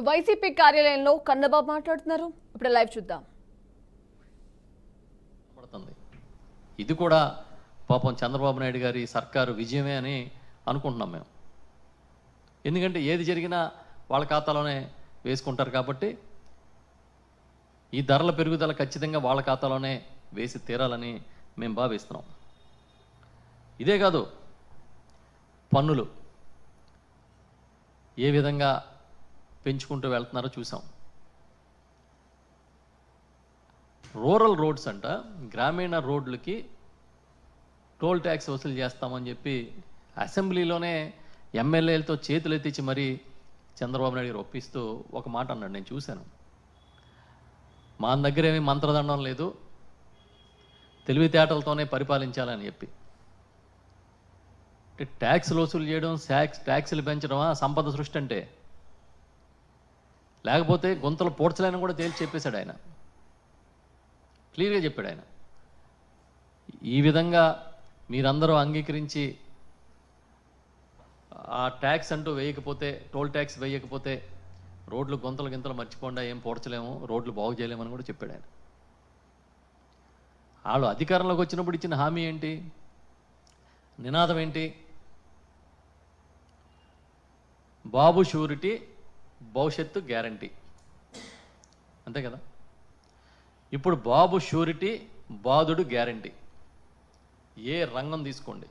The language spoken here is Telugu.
వైసీపీ కార్యాలయంలో కన్నబాబు మాట్లాడుతున్నారు. ఇప్పుడు లైవ్ చూద్దాం. ఇది కూడా పాపం చంద్రబాబు నాయుడు గారి సర్కారు విజయమే అని అనుకుంటున్నాం మేము. ఎందుకంటే ఏది జరిగినా వాళ్ళ ఖాతాలోనే వేసుకుంటారు కాబట్టి ఈ ధరల పెరుగుదల ఖచ్చితంగా వాళ్ళ ఖాతాలోనే వేసి తీరాలని మేము భావిస్తున్నాం. ఇదే కాదు, పన్నులు ఏ విధంగా పెంచుకుంటూ వెళ్తున్నారో చూసాం. రూరల్ రోడ్స్ అంట, గ్రామీణ రోడ్లకి టోల్ ట్యాక్స్ వసూలు చేస్తామని చెప్పి అసెంబ్లీలోనే ఎమ్మెల్యేలతో చేతులు ఎత్తించి మరీ చంద్రబాబు నాయుడు గారు ఒప్పిస్తూ ఒక మాట అన్నాడు, నేను చూశాను. మా దగ్గర ఏమీ మంత్రదండం లేదు, తెలివితేటలతోనే పరిపాలించాలని చెప్పి. ట్యాక్స్లు వసూలు చేయడం, ట్యాక్స్లు పెంచడమా సంపద సృష్టి అంటే? లేకపోతే గుంతలు పూడ్చలేని కూడా తేల్చి చెప్పేశాడు ఆయన, క్లియర్గా చెప్పాడు ఆయన. ఈ విధంగా మీరందరూ అంగీకరించి ఆ ట్యాక్స్ అంటూ వేయకపోతే, టోల్ ట్యాక్స్ వేయకపోతే రోడ్లు గుంతలు గింతలు మర్చిపోండా, ఏం పోడ్చలేము, రోడ్లు బాగు చేయలేమని కూడా చెప్పాడు ఆయన. వాళ్ళు అధికారంలోకి వచ్చినప్పుడు ఇచ్చిన హామీ ఏంటి, నినాదం ఏంటి? బాబు షూరిటీ, భవిష్యత్తు గ్యారంటీ, అంతే కదా. ఇప్పుడు బాబు షూరిటీ, బాధుడు గ్యారంటీ. ఏ రంగం తీసుకోండి,